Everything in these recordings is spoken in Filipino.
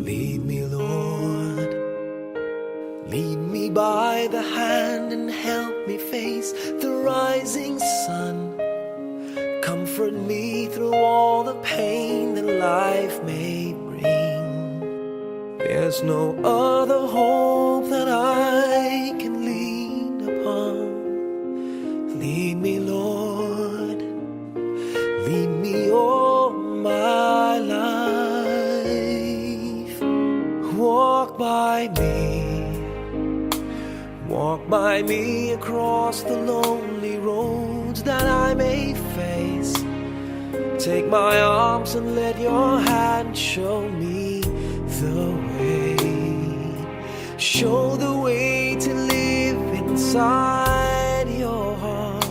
Lead me, Lord, lead me by the hand and help me face the rising sun. Comfort me through all the pain that life may bring. There's no other hope that I can lean upon. Lead me, Lord, lead me all my life. Walk by me across the lonely roads that I may face. Take my arms and let your hand show me the way. Show the way to live inside your heart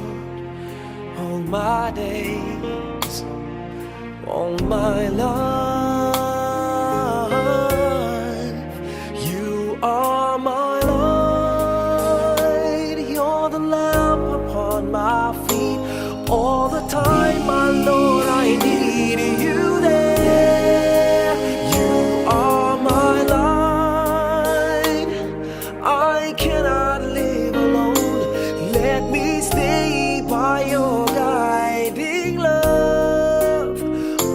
all my days, all my life. You are my light, you're the lamp upon my feet. All the time, my Lord, I need you there. You are my light, I cannot live alone. Let me stay by your guiding love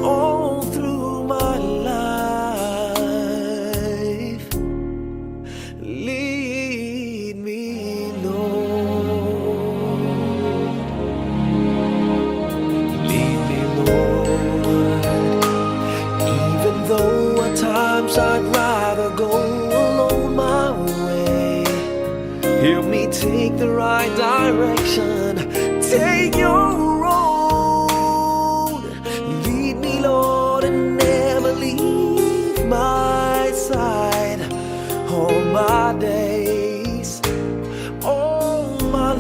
all through my life. Lead me, Lord. Lead me, Lord. Even though at times I'd rather go alone my way, help me take the right direction. Take your road. Lead me, Lord, and never leave my side. All my days, all my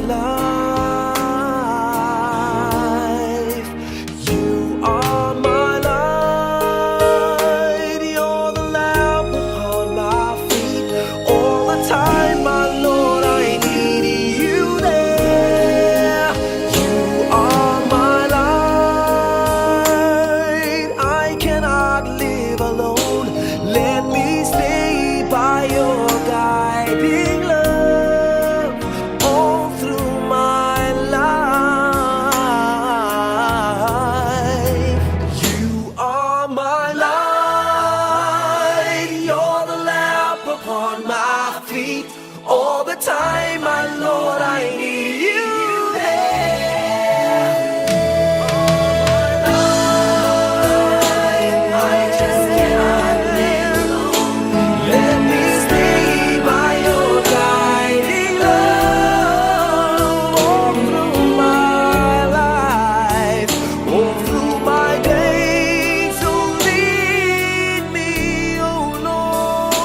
life. You are my light, you're the lamp upon my feet. All the time, my Lord, I need you there. You are my light, I cannot live alone. Let me stay by your guiding love all through my life. You are my light, you're the lamp upon my feet. All the time, my Lord, I need you there. I just cannot live alone. Let me stay by your guiding love all through my life, all through my days. So lead me, oh Lord.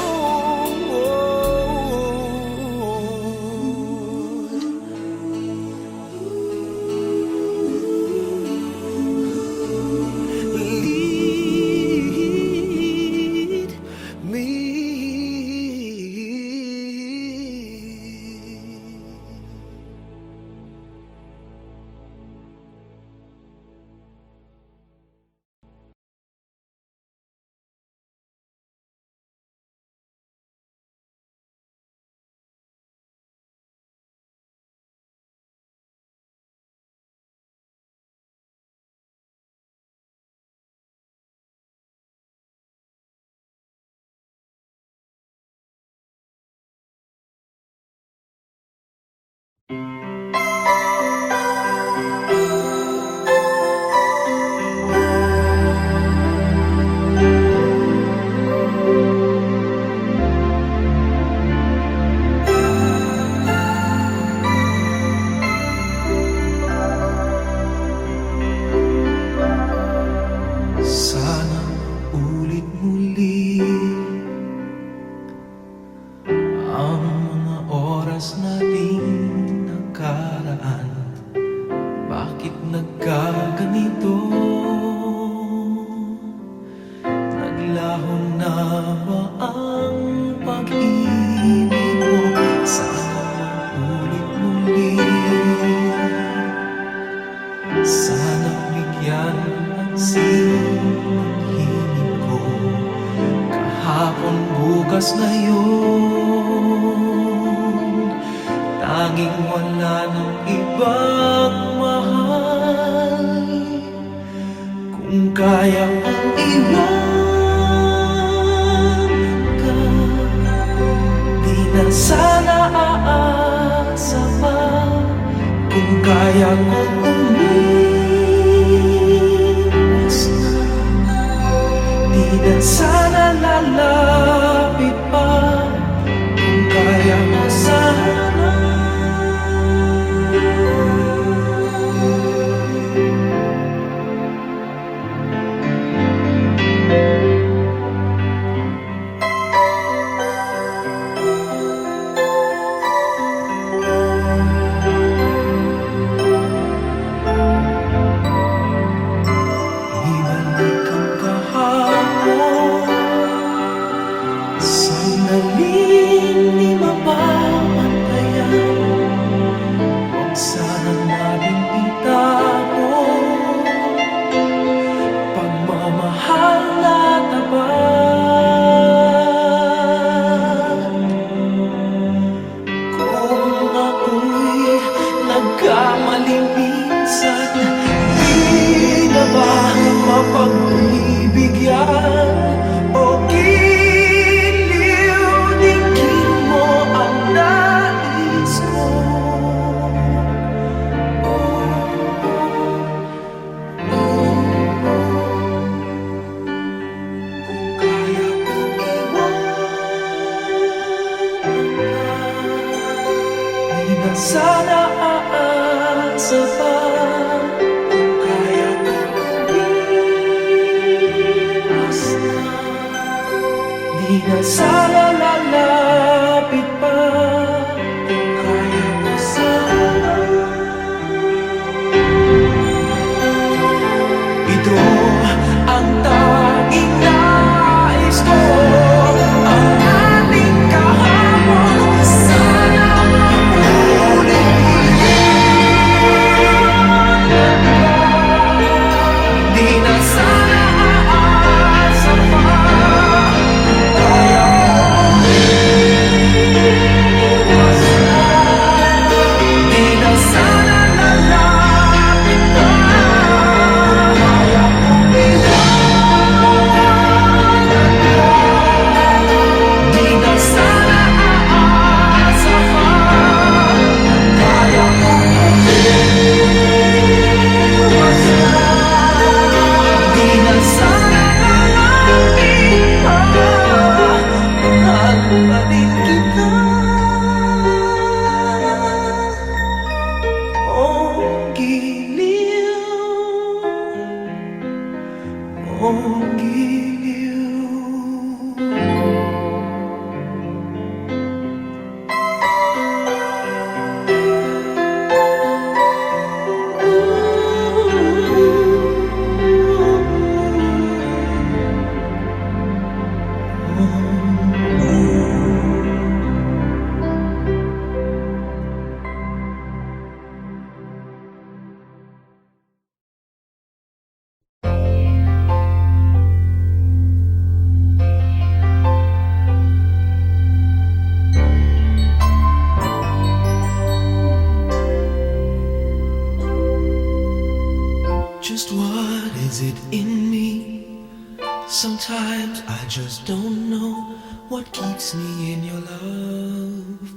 tanging wala ng ibang mahal. Kung kaya kong iwan ka, di na sana aasa pa. Kung kaya kong umiwas na, di na sana lalapit pa. Kung kaya mo sana, ibalik ang kahapon, sandaling di mapapantayan. Huwag sana natin itapon pagmamahal na tapat. Kung ako'y nagkamali minsan, di na ba mapagbibigyan o giliw? Dinggin mo ang nais ko. Kaya kong iwanan ka, di na sana aasa pa. Kung kaya kong umiwas na, di na sana lalapit pa. Kung kaya mo sana, ito ang tanging nais ko. Ang ating kahapon, sana maulit. Di na sana aasa pa. Kung kaya mo umiwas na, di na sana lalapit pa. Kaya kong iwanan ka, di na sana aasa pa. Kaya kong umiwas na, di na sana lalapit pa. Mahal pa din kita, oh giliw, oh giliw. Just what is it in me? Sometimes I just don't know what keeps me in your love.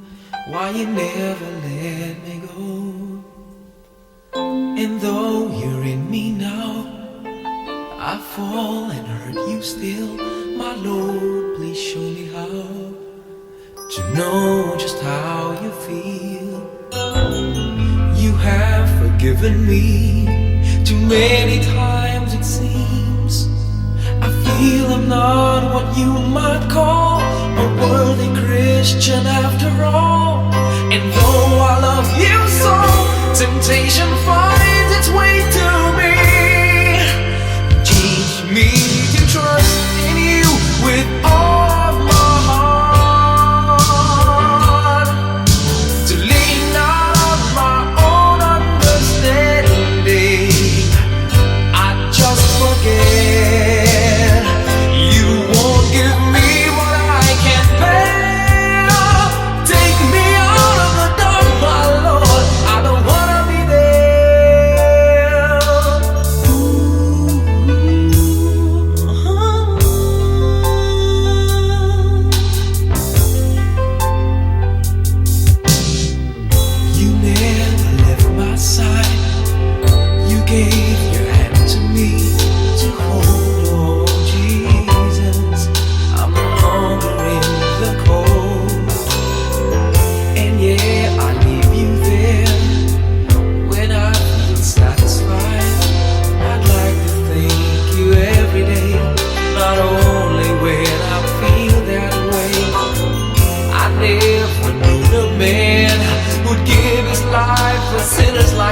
Why you never let me go. And though you're in me now, I fall and hurt you still. My Lord, please show me how to know just how you feel. You have forgiven me too many times it seems. I feel I'm not what you might call a worthy Christian after all. And though I love you so, temptation finds its way to me. Teach me to trust in you with all of my heart, to lean not on my own understanding. I just forget you won't give me what I can't bear. Take me out of the dark, my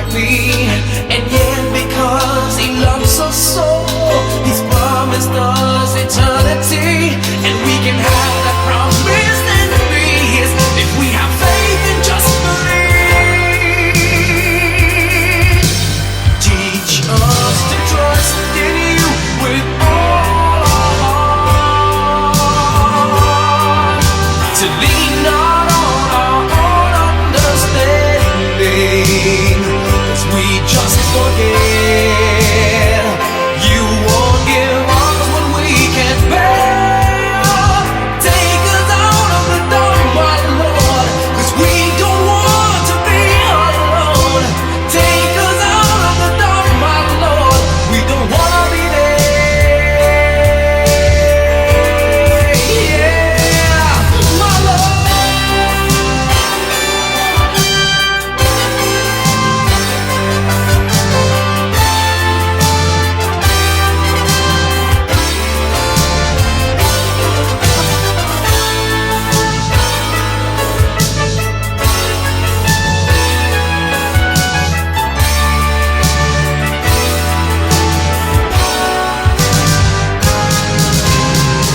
like me. And yet because he loves us so, he's promised us eternity. And we can have that promise and be his if we have faith and just believe. Teach us to trust in you with all our heart, to lean not on our own understanding, 'cause we just forget. You won't give us what we can't bear. Take us out of the dark, my Lord, 'cause we don't want to be alone. Take us out of the dark, my Lord, we don't want to be there. Yeah, my Lord.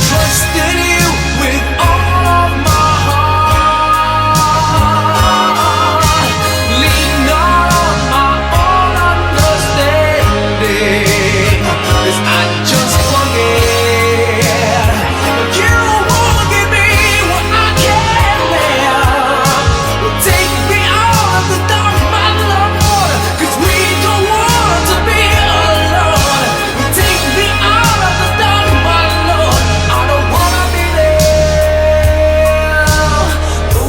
Trust in you with all of my heart. Lean not on my own understanding, 'cause I just forget. You won't give me what I can't bear. Take me out of the dark, my Lord, 'cause we don't want to be alone. Take me out of the dark, my Lord, I don't wanna be there. Ooh,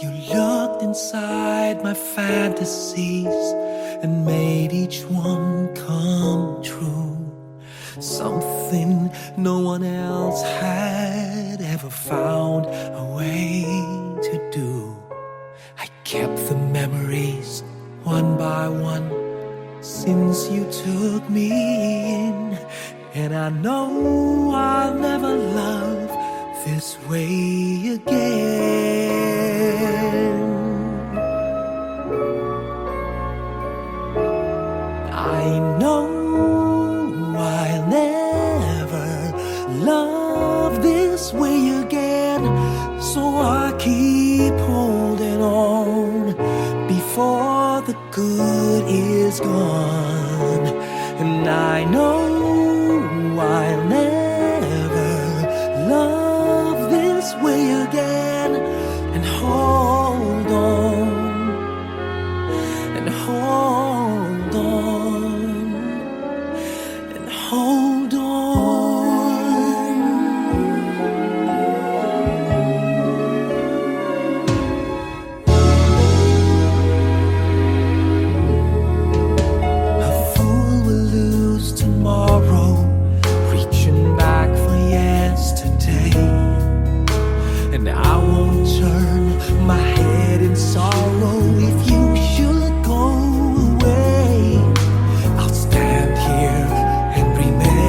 you looked inside my fantasies and made each one come true. Something no one else had ever found a way to do. I kept the memories one by one since you took me in, and I know I'll never love this way again. I know I'll never love this way again, so I keep holding on before the good is gone. And I know I'll never love this way again, and hold on, and hold on, and hold on. A fool will lose tomorrow, reaching back for yesterday. And I won't turn my head in sorrow if you should go away. I'll stand here and remember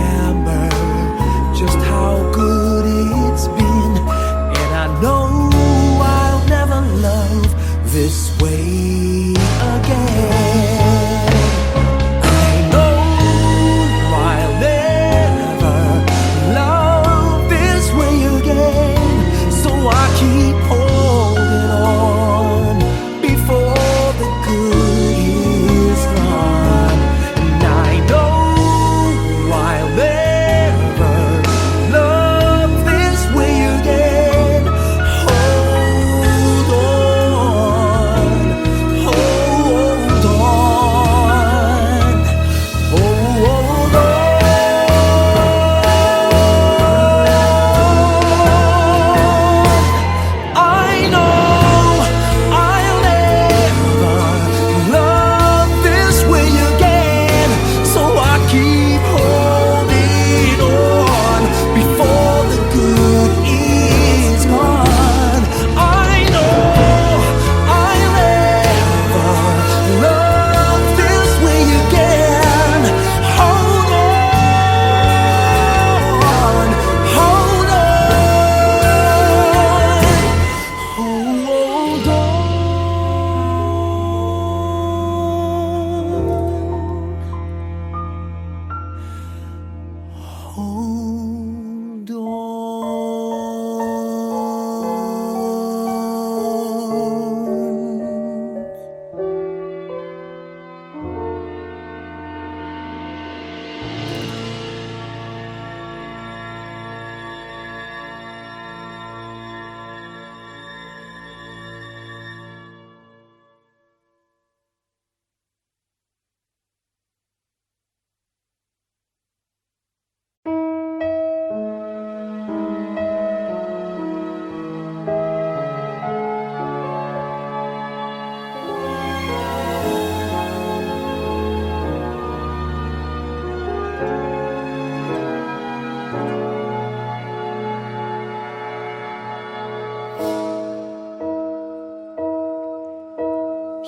hold on.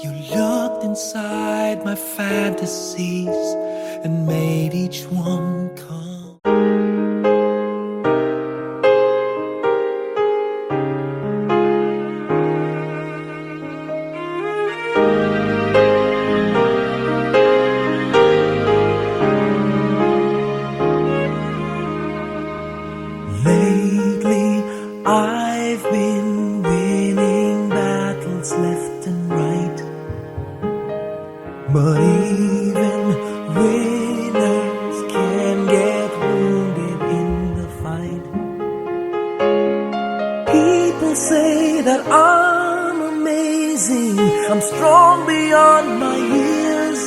You looked inside my fantasies and made each one come. Lately, I've been winning battles left and right. But even winners can get wounded in the fight. People say that I'm amazing, I'm strong beyond my years,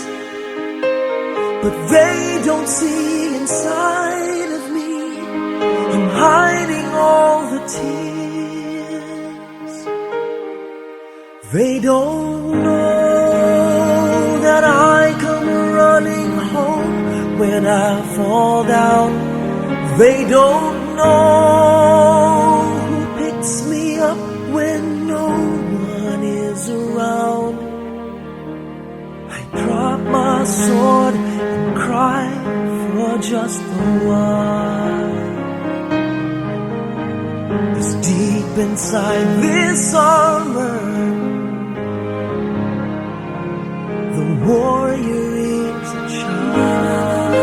but they don't see inside of me. I'm hiding all the tears. They don't know that I come running home when I fall down. They don't know who picks me up when no one is around. I drop my sword and cry for just a while. 'Cause deep inside this armor, the warrior is a child.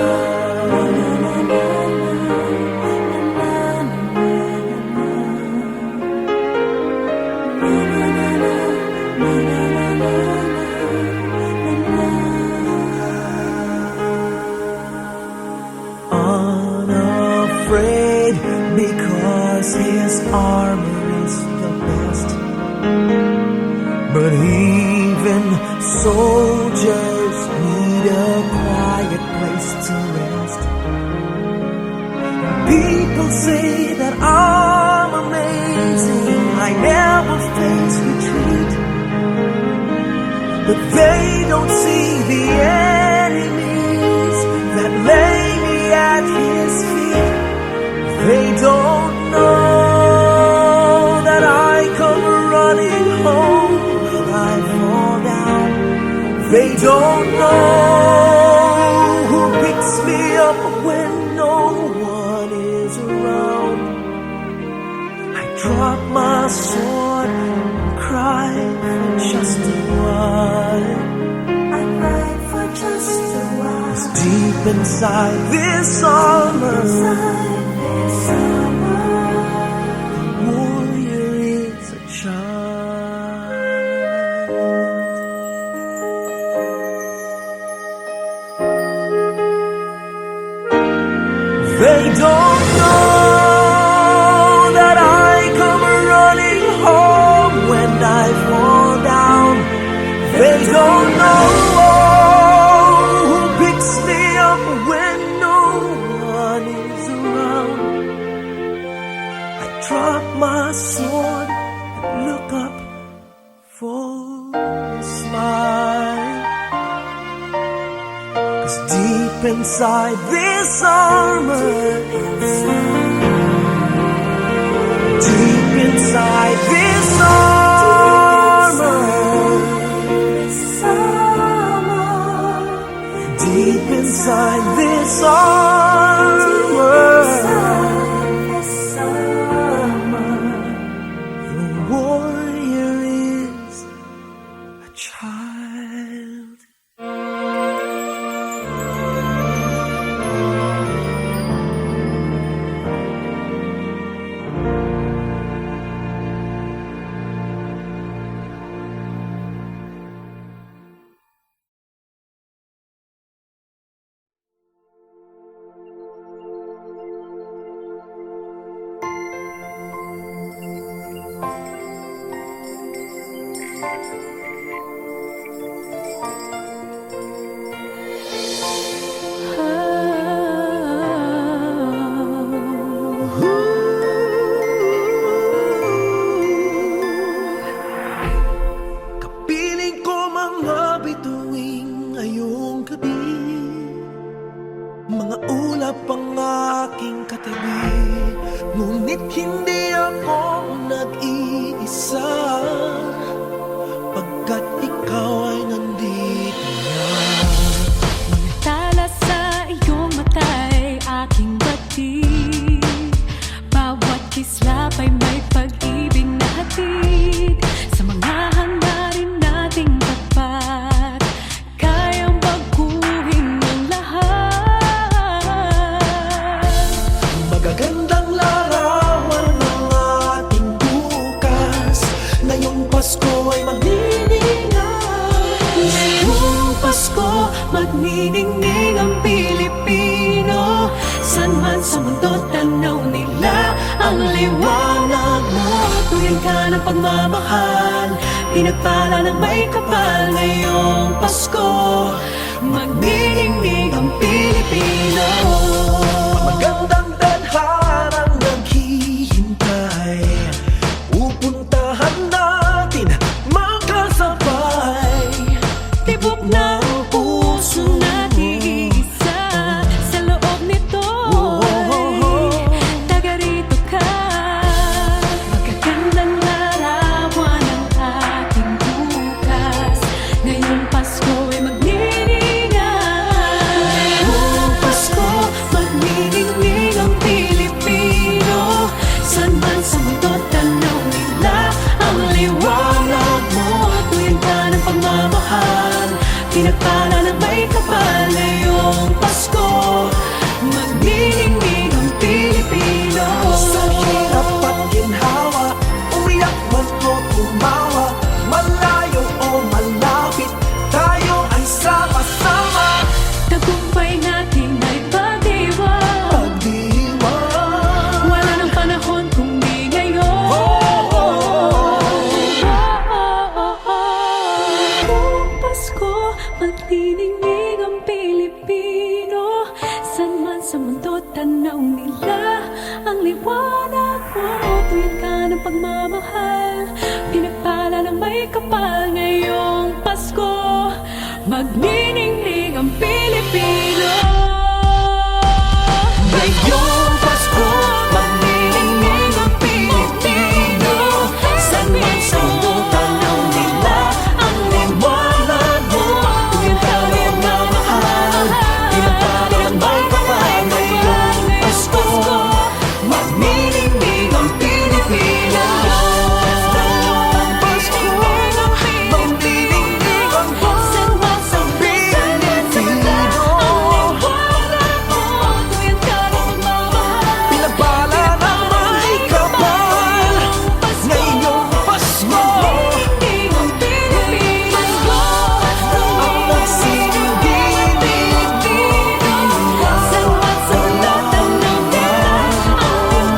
Unafraid because his armor is the best. But even soldiers need a quiet place to rest. People say that I'm amazing, I never face retreat, but they don't see the enemies that lay me at his feet. They don't know that I come running home when I fall down. They don't know who picks me up when no one is around. I drop my sword and cry for just a while. I cry for just a while. 'Cause deep inside this armor, the warrior is a child. They don't know that I come running home when I fall down. They don't know who picks me up when no one is around. I drop my sword and look up for a smile. 'Cause deep inside this armor, deep inside this armor, deep inside this armor, the warrior is a child. Mga ulap ang aking katabi, ngunit hindi ako nag-iisa, pagkat ikaw ay nandito na. Tala sa iyong mata'y aking batid, bawat kislap ay may pag-ibig na hatid. Sa mga hangarin nating tapat, kayang baguhin ang lahat. Magagandang larawan ng ating bukas, ngayong Pasko ay magniningay. Ngayong Pasko, magniningning ang Pilipino. San man sa mundo, tanaw nila ang liwanag mo. Tuwing ka ng pagmamahal, pinagpala ng may kapal. Ngayong Pasko, magniningning ang Pilipino. Magandang tadharang naghihintay, pupuntahan natin magkasabay. Tibok ng puso natin iisa, sa loob nito taga rito ka. Magagandang larawan ng ating bukas, ngayong Pasko ay magniningay. Ngayong Pasko, magniningning ang Pilipino. San man sa mundo, tanaw nila ang liwanag mo. Tuwing ka ng pagmamahal, pinagpala ng may kapal. Ngayong Pasko, magniningning ang Pilipino. Sa hirap at ginhawa, umiyak man o tumawa, malayo o malapit, tayo ay sama-sama. Tagumpay natin ay pag-iwan, Pagdiwang, wala nang panahon kung di ngayon. Ngayong Pasko, magniningning ang Pilipino. San man sa mundo, tanaw nila ang liwanag mo. Tuwing ka ng pagmamahal, pinagpala ng may kapal. Ngayong Pasko, magniningning ang Pilipino. ngayong Pasko, magniningning ang Pilipino. San man sa mundo, tanaw nila ang liwanag mo. Tuwing ka ng pagmamahal, pinagpala ng may kapal. Ngayong Pasko, magniningning ang Pilipino. Pasko, magniningning ang San man sa mundo, Pilipino. tuwing ka ng pagmamahal, Pinagpala ng may kapal. Ngayong Pasko, magniningning ang Pilipino. ang nagsisilbing Pilipino. San man sa mundo, tanaw nila ang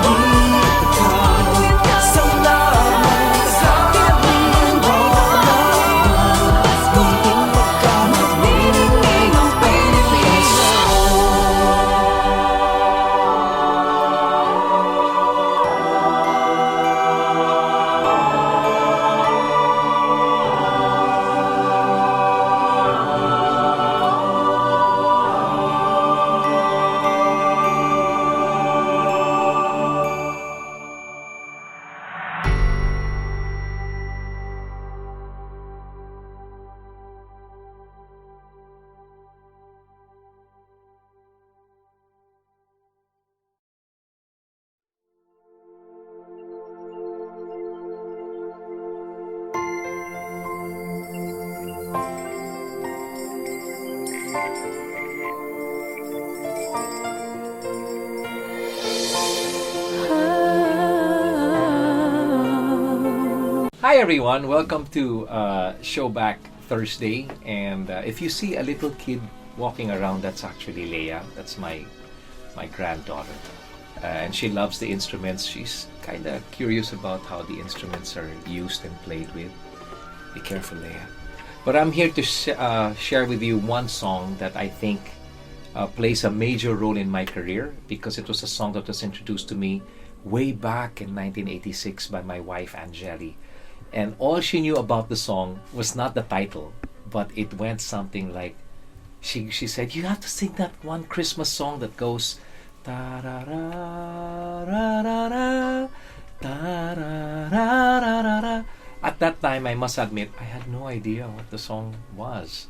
Ikaw, salamat sa pagmamahal. Munting magkamagniningning ang Pilipino. Hi everyone, welcome to Showback Thursday. And if you see a little kid walking around, that's actually Leia. That's my granddaughter, and she loves the instruments. She's kind of curious about how the instruments are used and played with. Be careful, Leia. But I'm here to share with you one song that I think plays a major role in my career, because it was a song that was introduced to me way back in 1986 by my wife Angeli. And all she knew about the song was not the title, but it went something like she said, you have to sing that one Christmas song that goes ta ra ra ra ra ra ta ra ra ra ra ra. At that time, I must admit, I had no idea what the song was.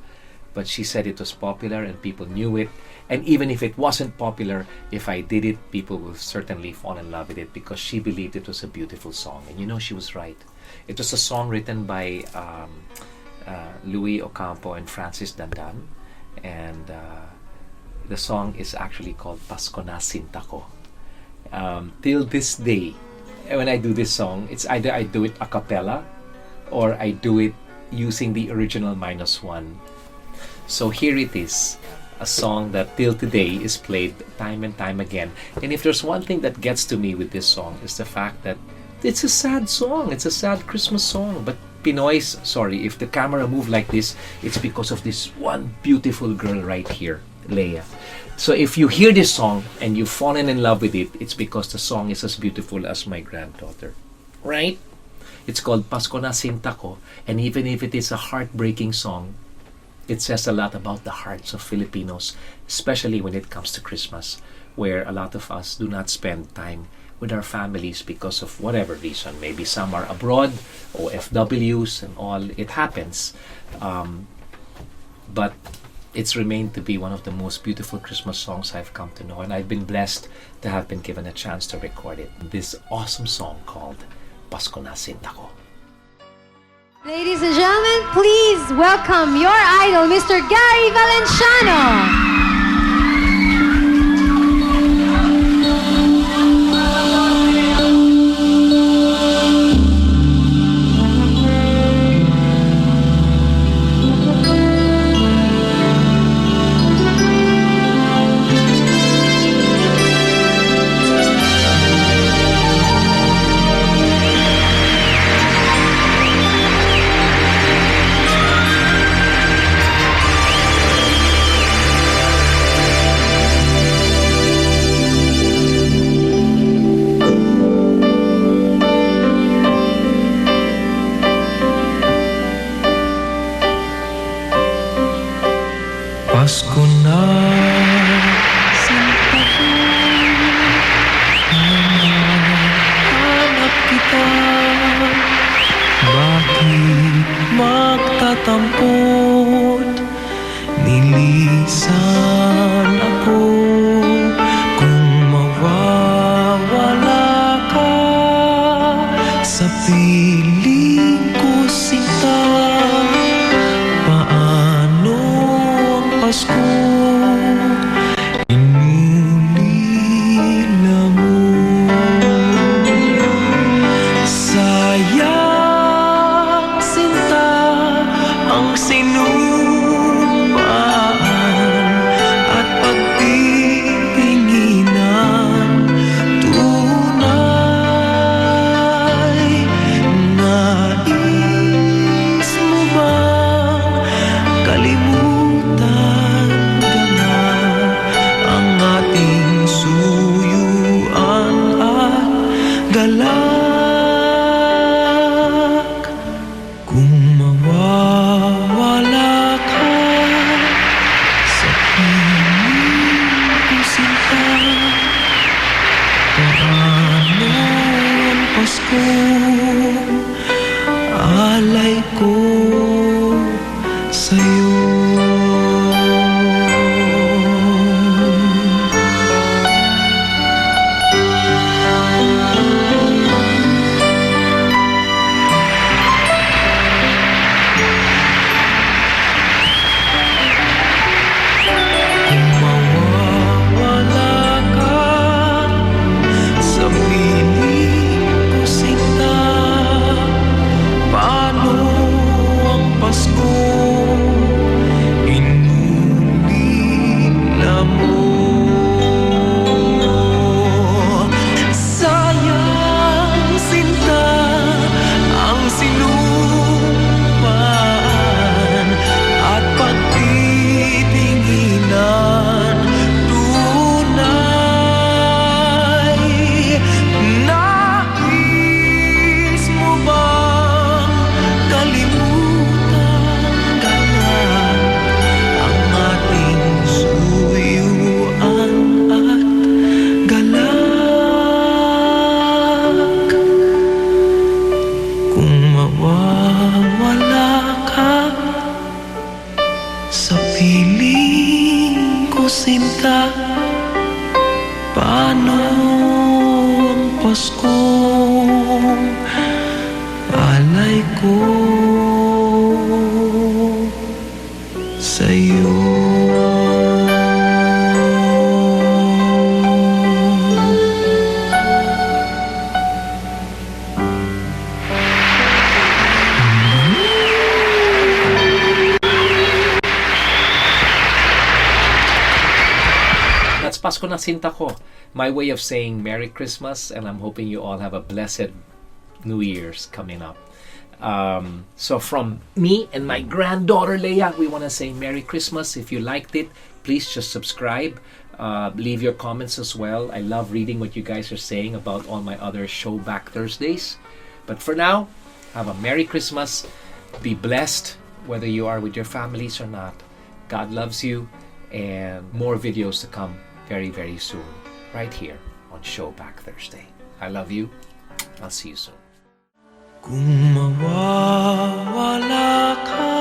But she said it was popular and people knew it. And even if it wasn't popular, if I did it, people will certainly fall in love with it because she believed it was a beautiful song. And you know, she was right. It was a song written by Louis Ocampo and Francis Dandan. And the song is actually called Pasko na Sinta Ko. Till this day, when I do this song, it's either I do it a cappella or I do it using the original -1. So here it is, a song that till today is played time and time again. And if there's one thing that gets to me with this song is the fact that it's a sad song. It's a sad Christmas song. But Pinoy's, sorry, if the camera moved like this, it's because of this one beautiful girl right here, Leia. So if you hear this song and you've fallen in love with it, it's because the song is as beautiful as my granddaughter. Right? It's called Pasko na Sinta Ko. And even if it is a heartbreaking song, it says a lot about the hearts of Filipinos, especially when it comes to Christmas, where a lot of us do not spend time with our families because of whatever reason. Maybe some are abroad, or FWs and all. It happens. But it's remained to be one of the most beautiful Christmas songs I've come to know, and I've been blessed to have been given a chance to record it. This awesome song called Pasko na Sinta Ko. Ladies and gentlemen, please welcome your idol, Mr. Gary Valenciano. Pasko na Sinta ko, hanap kita. Bakit magtatampot? Nilisan ako kung mawawala ka sa piling ko, Sinta. Paano ang Pasko inulila mo? Sayang, Sinta, ang sinumpaan at pagpipinginan. Tunay, nais mo bang kalimutan ka na ang ating suyuan at galak? Kung mawawala ka sa piling ko, Sinta, paano ang Pasko? Alay ko sa'yo. Kung mawawala ka sa piling ko, Sinta, paano ang Pasko? paano ang Paskong alay ko sa'yo. That's Pasko na Sinta Ko, my way of saying Merry Christmas, and I'm hoping you all have a blessed New Year's coming up. So from me and my granddaughter Leia, we want to say Merry Christmas. If you liked it, please just subscribe. Leave your comments as well. I love reading what you guys are saying about all my other Show Back Thursdays. But for now, have a Merry Christmas. Be blessed, whether you are with your families or not. God loves you, and more videos to come very, very soon, right here on Show Back Thursday. I love you. I'll see you soon. Kung mawawala ka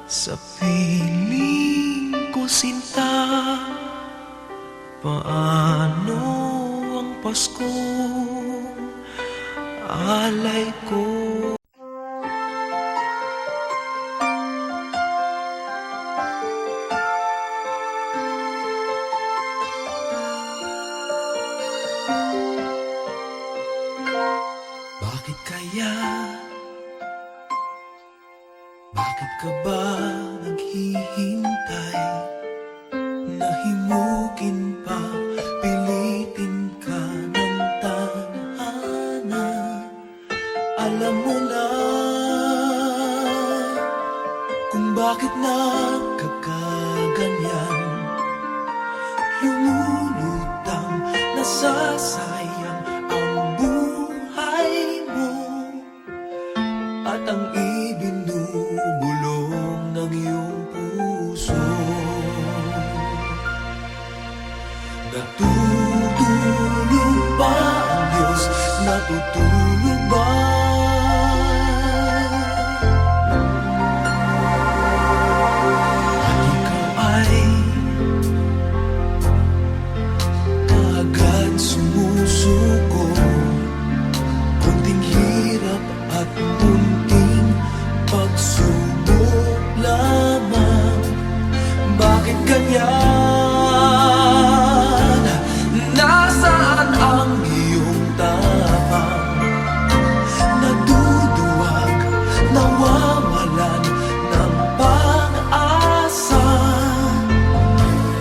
sa piling ko, sinta, paano ang Paskong alay ko? Bakit kaya? Bakit ka ba naghihintay? Nahimukin pa, pilitin ka ng tadhana. Alam mo na kung bakit nagkakaganyan. Lumulutang, nasasayang ang buhay mo at ang ibinubulong ng iyong puso. Natutulog ba ang Diyos? Natutulog ba? At ikaw ay kaagad sumusuko. Kunting hirap at munting pagsubok lamang. Bakit ganyan? Nasaan ang iyong tapang? Naduduwag, nawawalan ng pag-asa,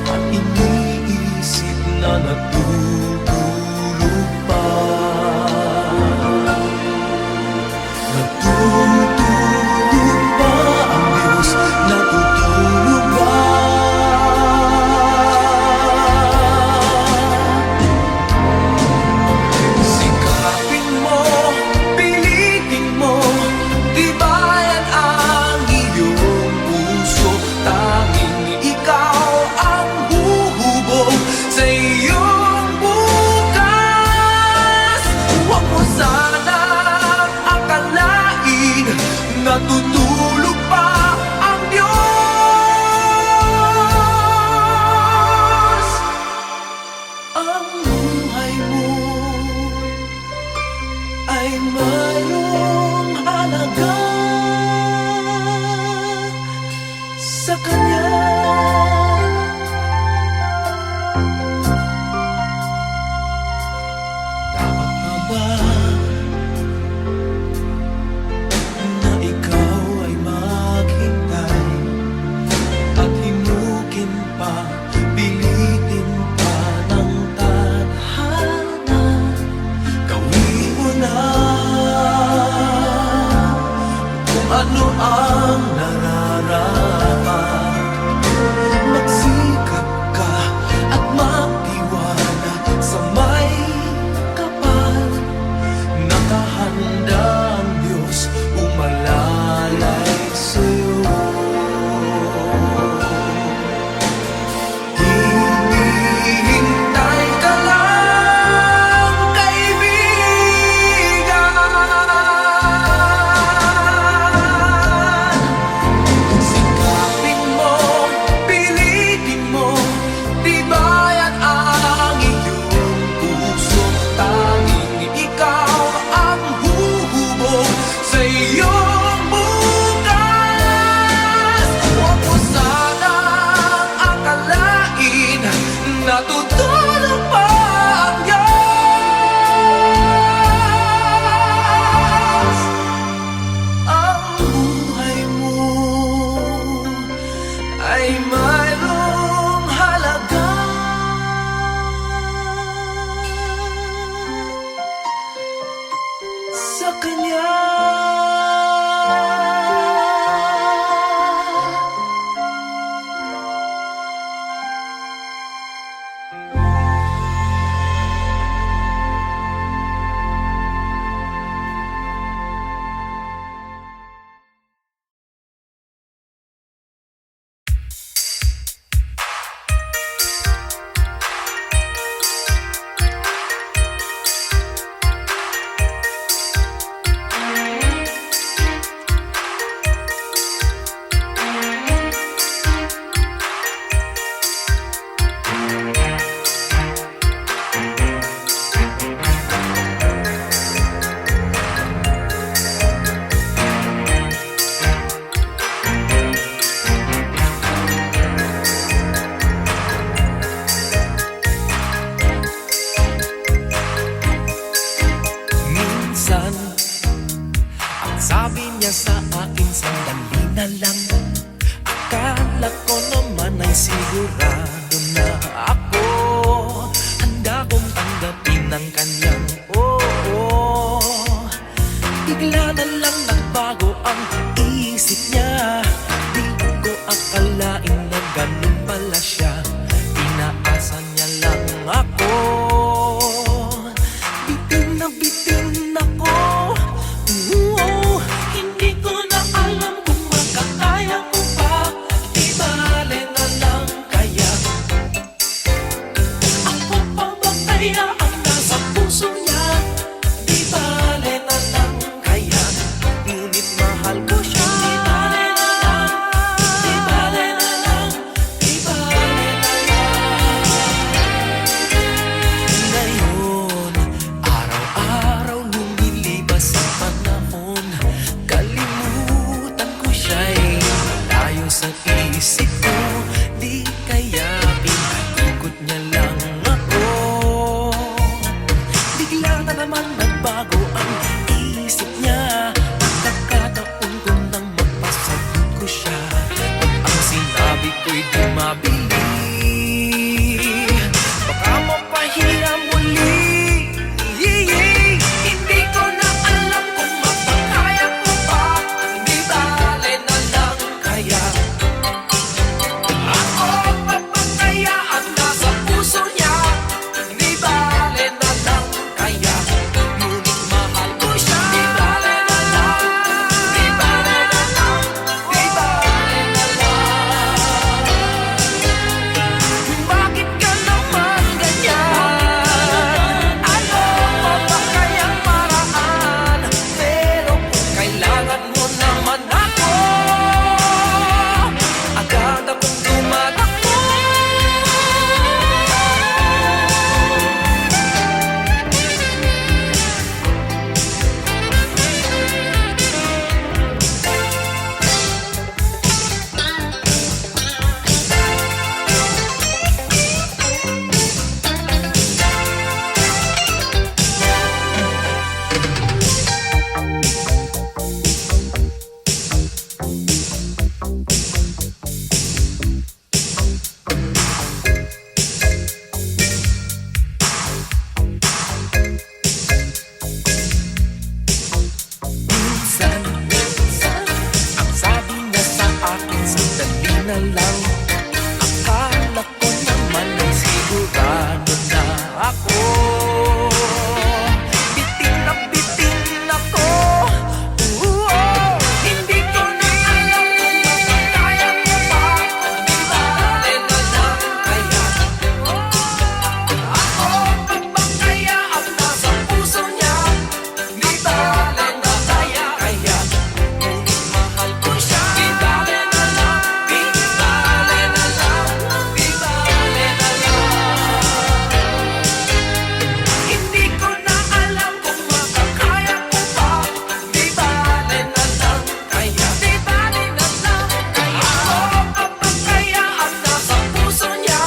at iniisip na natutulog pa. Natutulog ba ang Diyos? Natutulog ba? Sikapin mo, pilitin mo, tibayan ang iyong puso. Tanging ikaw ang huhubog sa iyong kaya ang nasa puso niya. Di bale na lang kaya, ngunit mahal ko siya. Di bale na lang, di bale na lang, di bale na lang. Ngayon, araw-araw lumilibas ang panahon, kalimutan ko siya'y malayo sa isip ko. Di kaya pinaikot niya lang ako. Bigla na naman nagbago ang isip niya. Pagkakataon ko nang mapasagot ko siya, ang sinabi ko'y di mabili. Baka mapahiya muli. Hindi ko na alam kung mapakaya ko pa. Di bale na lang kaya, ako papakaya at nasa puso niya. Di bale na lang kaya, ngunit mahal ko siya. Di bale na lang, di bale na lang, di bale na lang. Bakit ka naman ganyan? Ano pa ba kayang paraan? Pero kung kailangan mo naman ako, agad akong tumatakbo. Minsan, ang sabi niya sa akin, sandali na lang. Akala ko naman ay sigurado na ako. Bitin ako. Hindi ko na alam kung makakaya ko pa. Di bale na lang kaya, ako papakaya at nasa puso niya. Di bale na kaya, ngunit mahal ko siya. Di bale na lang, di bale na lang, di bale na lang. Hindi ko na alam kung makakaya ko pa. Di bale na lang kaya, di bale na lang kaya, ako papakaya at nasa puso niya.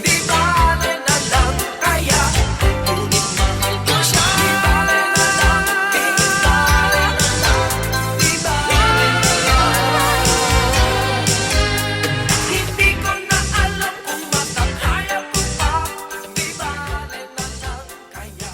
Di bale na lang kaya, ngunit mahal ko siya. Di bale na lang, di bale na lang, di bale na lang. Hindi ko na alam kung makakaya ko pa. Di bale na lang kaya.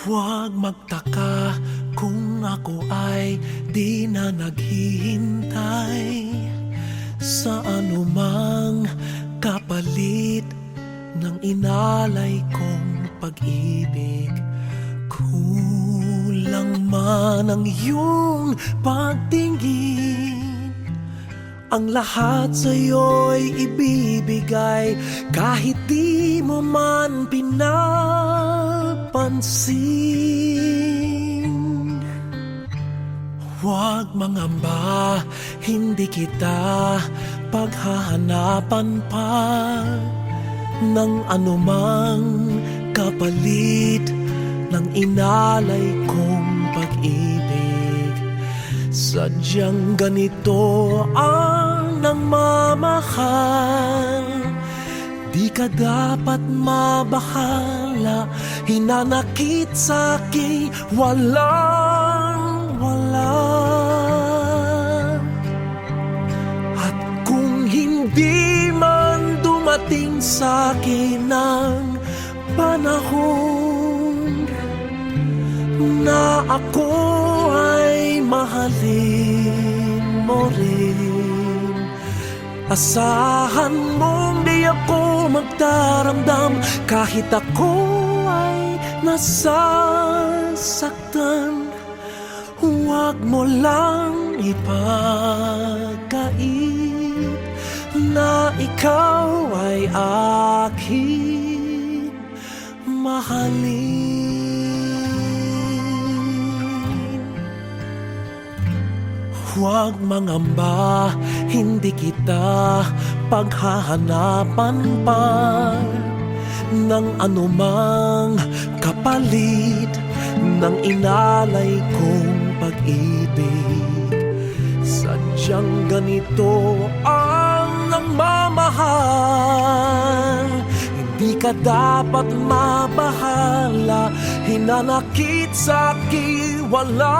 Huwag magtaka kung ako ay di na naghihintay sa anumang kapalit ng inalay kong pag-ibig. Kulang man ang iyong pagtingin, ang lahat sa'yo'y ibibigay kahit di mo man pinapansin. Huwag mangamba, hindi kita paghahanapan pa ng anumang kapalit ng inalay kong pag-ibig. Sadyang ganito ang nagmamahal, di ka dapat mabahala, hinanakit sa'king walang-wala. At kung hindi man dumating sa'kin ang panahon na ako ay mahalin mo rin, asahan mong di ako magdaramdam kahit ako ay nasasaktan. Huwag mo lang ipagkait na ikaw ay aking mahalin. Huwag mangamba, hindi kita paghahanapan pa ng anumang kapalit ng inalay kong pag-ibig. Sadyang ganito ang nagmamahal. Hindi ka dapat mabahala, hinanakit sa'kin walang-wala.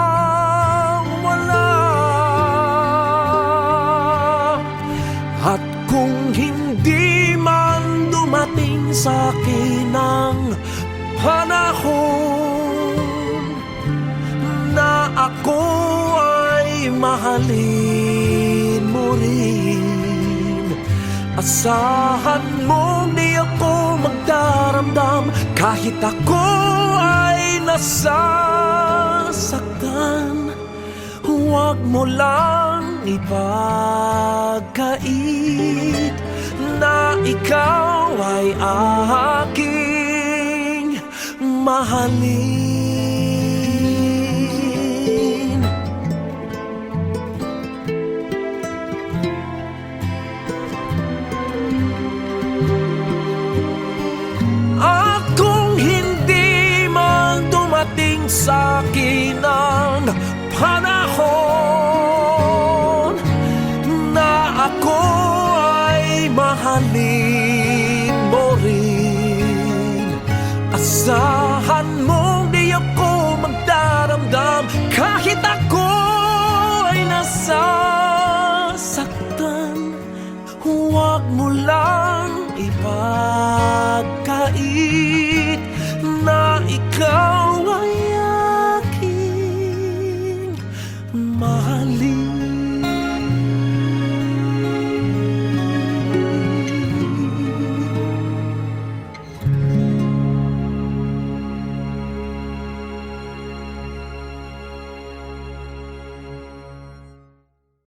At kung hindi man dumating sa'kin ang panahon na ako ay mahalin mo rin, asahan mong di ako magdaramdam kahit ako ay nasasaktan. Huwag mo lang ipagkait na ikaw ay aking mahalin. At kung hindi man dumating sa'kin ang panahon na ako ay mahalin mo rin, asahan